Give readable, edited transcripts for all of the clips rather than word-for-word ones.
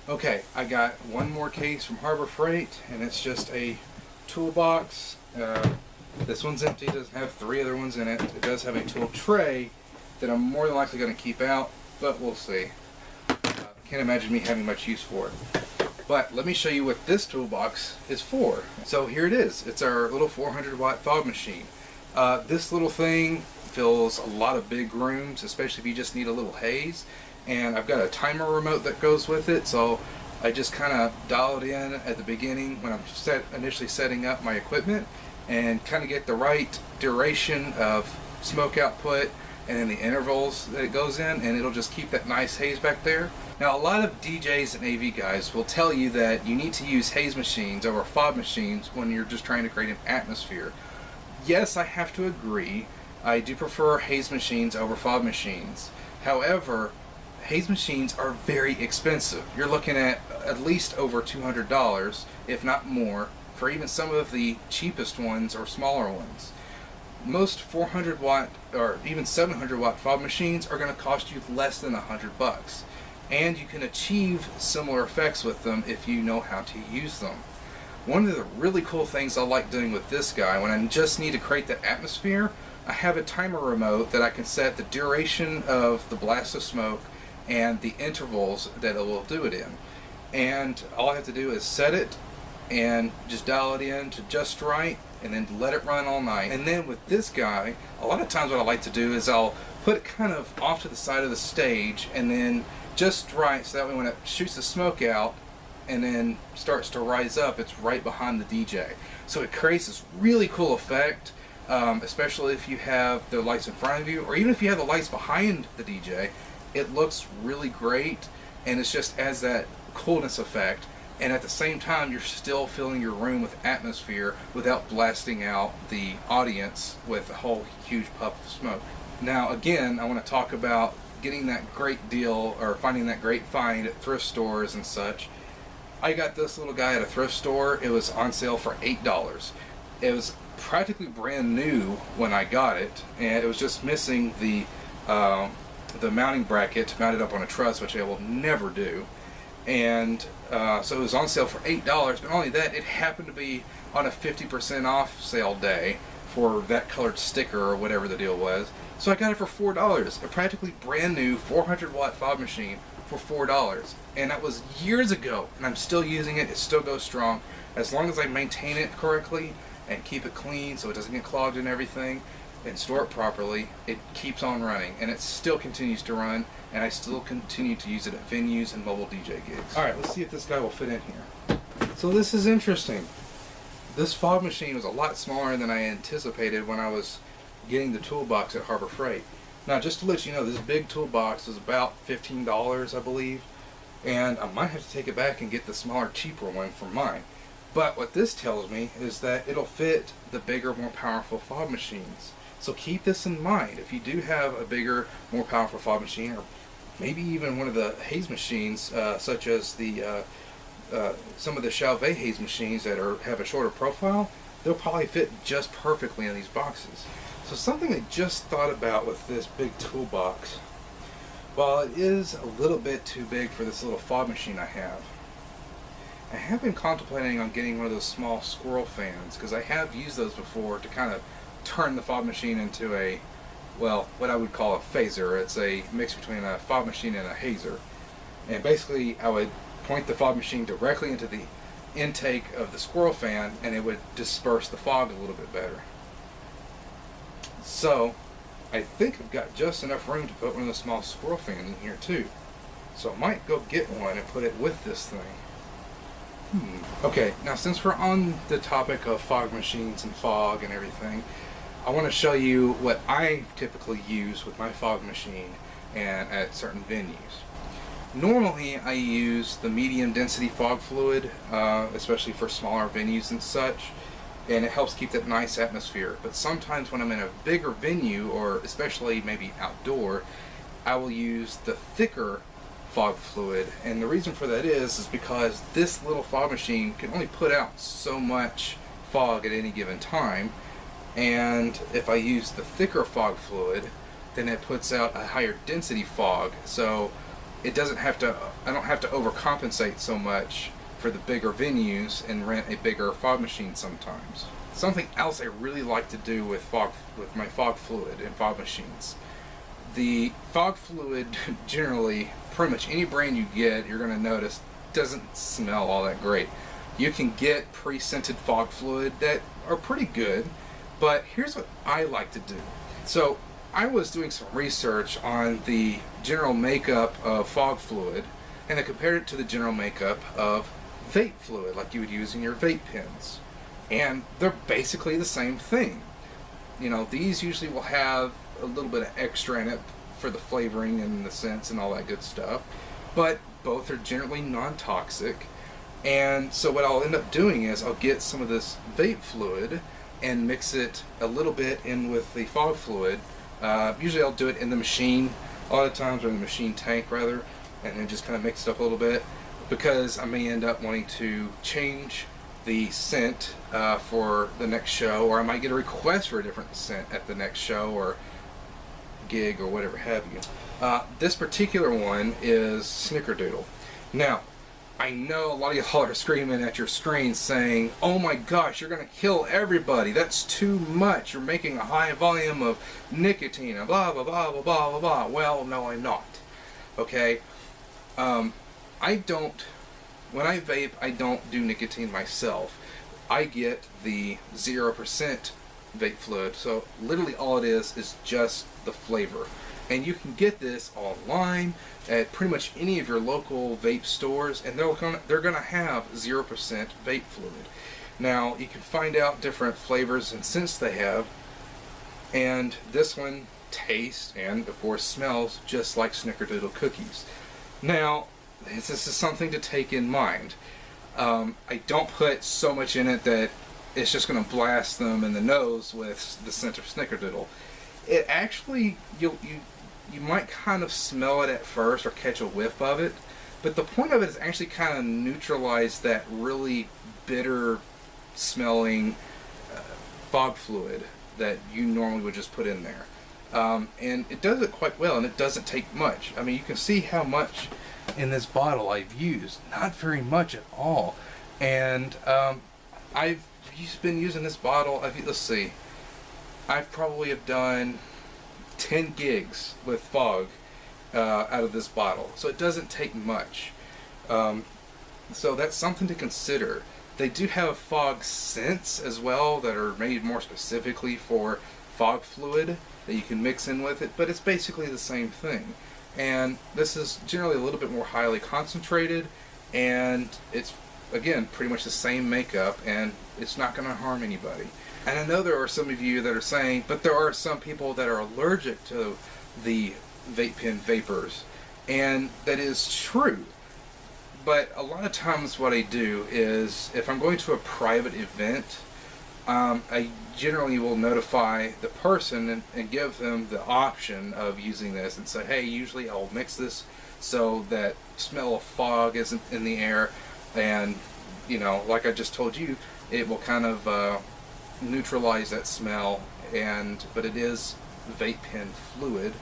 Okay, I got one more case from Harbor Freight, and it's just a toolbox. This one's empty, it doesn't have 3 other ones in it. It does have a tool tray that I'm more than likely going to keep out, but we'll see. Can't imagine me having much use for it. But let me show you what this toolbox is for. So here it is. It's our little 400 watt fog machine. This little thing fills a lot of big rooms, especially if you just need a little haze. And I've got a timer remote that goes with it, so I just kind of dial it in at the beginning when I'm initially setting up my equipment, and kind of get the right duration of smoke output and then the intervals that it goes in, and it'll just keep that nice haze back there. Now, a lot of DJs and AV guys will tell you that you need to use haze machines over fog machines when you're just trying to create an atmosphere. Yes, I have to agree. I do prefer haze machines over fog machines. However, haze machines are very expensive. You're looking at least over $200, if not more, for even some of the cheapest ones or smaller ones. Most 400 watt or even 700 watt fog machines are going to cost you less than $100, and you can achieve similar effects with them if you know how to use them. One of the really cool things I like doing with this guy, when I just need to create that atmosphere, I have a timer remote that I can set the duration of the blast of smoke and the intervals that it will do it in. And all I have to do is set it and just dial it in to just right, and then let it run all night. And then with this guy, a lot of times what I like to do is I'll put it kind of off to the side of the stage, and then just right, so that way when it shoots the smoke out and then starts to rise up, it's right behind the DJ. So it creates this really cool effect, especially if you have the lights in front of you, or even if you have the lights behind the DJ. It looks really great, and it just adds that coolness effect, and at the same time you're still filling your room with atmosphere without blasting out the audience with a whole huge puff of smoke. Now again, I want to talk about getting that great deal, or finding that great find at thrift stores and such. I got this little guy at a thrift store. It was on sale for $8. It was practically brand new when I got it, and it was just missing the mounting bracket to mount it up on a truss, which I will never do. And so it was on sale for $8, but not only that, it happened to be on a 50% off sale day for that colored sticker or whatever the deal was. So I got it for $4, a practically brand new 400 watt fog machine for $4. And that was years ago, and I'm still using it. It still goes strong. As long as I maintain it correctly and keep it clean so it doesn't get clogged and everything, and store it properly, it keeps on running, and it still continues to run, and I still continue to use it at venues and mobile DJ gigs. Alright, let's see if this guy will fit in here. So this is interesting. This fog machine was a lot smaller than I anticipated when I was getting the toolbox at Harbor Freight. Now, just to let you know, this big toolbox was about $15, I believe, and I might have to take it back and get the smaller, cheaper one for mine. But what this tells me is that it'll fit the bigger, more powerful fog machines. So keep this in mind. If you do have a bigger, more powerful fog machine, or maybe even one of the haze machines, such as the some of the Chauvet haze machines that have a shorter profile, they'll probably fit just perfectly in these boxes. So something I just thought about with this big toolbox, while it is a little bit too big for this little fog machine I have been contemplating on getting one of those small squirrel fans, because I have used those before to kind of turn the fog machine into a, well, what I would call a phaser. It's a mix between a fog machine and a hazer. And basically I would point the fog machine directly into the intake of the squirrel fan, and it would disperse the fog a little bit better. So I think I've got just enough room to put one of the small squirrel fans in here too. So I might go get one and put it with this thing. Okay, now since we're on the topic of fog machines and fog and everything, I want to show you what I typically use with my fog machine and at certain venues. Normally I use the medium density fog fluid, especially for smaller venues and such, and it helps keep that nice atmosphere. But sometimes when I'm in a bigger venue, or especially maybe outdoor, I will use the thicker fog fluid, and the reason for that is because this little fog machine can only put out so much fog at any given time. And if I use the thicker fog fluid, then it puts out a higher density fog, so it doesn't have to, I don't have to overcompensate so much for the bigger venues and rent a bigger fog machine sometimes. Something else I really like to do with my fog fluid and fog machines. The fog fluid, generally, pretty much any brand you get, you're going to notice doesn't smell all that great. You can get pre-scented fog fluid that are pretty good, but here's what I like to do. So I was doing some research on the general makeup of fog fluid, and I compared it to the general makeup of vape fluid, like you would use in your vape pens. And they're basically the same thing. You know, these usually will have a little bit of extra in it for the flavoring and the scents and all that good stuff, but both are generally non-toxic. And so what I'll end up doing is I'll get some of this vape fluid and mix it a little bit in with the fog fluid. Usually I'll do it in the machine, a lot of times, or in the machine tank rather, and then just kind of mix it up a little bit, because I may end up wanting to change the scent for the next show, or I might get a request for a different scent at the next show or gig or whatever have you. This particular one is Snickerdoodle. Now, I know a lot of y'all are screaming at your screen saying, oh my gosh, you're going to kill everybody. That's too much. You're making a high volume of nicotine and blah, blah, blah, blah, blah, blah, blah. Well, no, I'm not. Okay? I don't, when I vape, I don't do nicotine myself. I get the 0% vape fluid. So literally all it is just the flavor. And you can get this online at pretty much any of your local vape stores, and they're gonna have 0% vape fluid. Now you can find out different flavors and scents they have, and this one tastes and of course smells just like Snickerdoodle cookies. Now this is something to take in mind. I don't put so much in it that it's just gonna blast them in the nose with the scent of Snickerdoodle. It actually, you might kind of smell it at first or catch a whiff of it, but the point of it is actually kind of neutralize that really bitter smelling fog fluid that you normally would just put in there. And it does it quite well, and it doesn't take much. I mean, you can see how much in this bottle I've used. Not very much at all. And I've been using this bottle, let's see, I've probably have done 10 gigs with fog out of this bottle, so it doesn't take much. So that's something to consider. They do have fog scents as well that are made more specifically for fog fluid that you can mix in with it, but it's basically the same thing. And this is generally a little bit more highly concentrated, and it's again pretty much the same makeup, and it's not going to harm anybody. And I know there are some of you that are saying, but there are some people that are allergic to the vape pen vapors, and that is true. But a lot of times what I do is, if I'm going to a private event, I generally will notify the person and give them the option of using this and say, hey, usually I'll mix this so that smell of fog isn't in the air, and you know, like I just told you, it will kind of neutralize that smell, but it is vape pen fluid,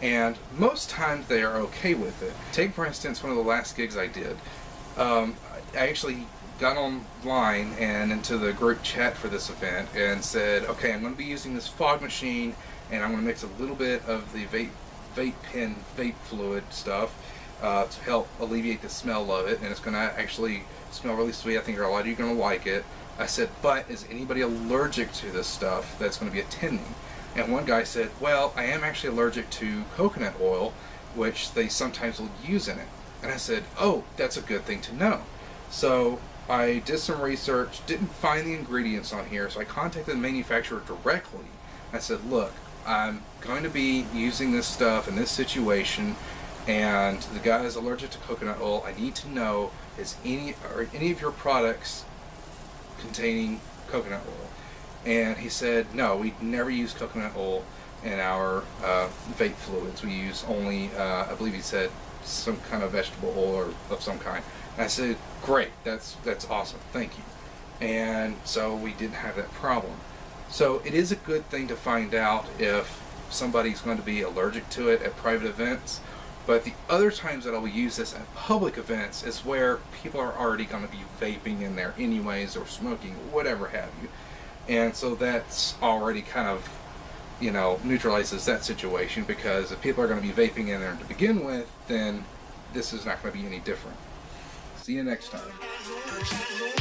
and most times they are okay with it. Take for instance one of the last gigs I did. I actually got online and into the group chat for this event and said, okay, I'm going to be using this fog machine, and I'm going to mix a little bit of the vape pen vape fluid stuff to help alleviate the smell of it, and it's going to actually smell really sweet. I think a lot of you are going to like it. I said, but is anybody allergic to this stuff that's going to be attending? And one guy said, well, I am actually allergic to coconut oil, which they sometimes will use in it. And I said, oh, that's a good thing to know. So I did some research, didn't find the ingredients on here, so I contacted the manufacturer directly. I said, look, I'm going to be using this stuff in this situation, and the guy is allergic to coconut oil. I need to know, is any of your products containing coconut oil? And he said, no, we never use coconut oil in our vape fluids. We use only, I believe he said, some kind of vegetable oil or of some kind. And I said, great, that's awesome, thank you. and so we didn't have that problem. So it is a good thing to find out if somebody's going to be allergic to it at private events. But the other times that I will use this at public events is where people are already going to be vaping in there anyways, or smoking, whatever have you. And so that's already kind of, neutralizes that situation, because if people are going to be vaping in there to begin with, then this is not going to be any different. See you next time.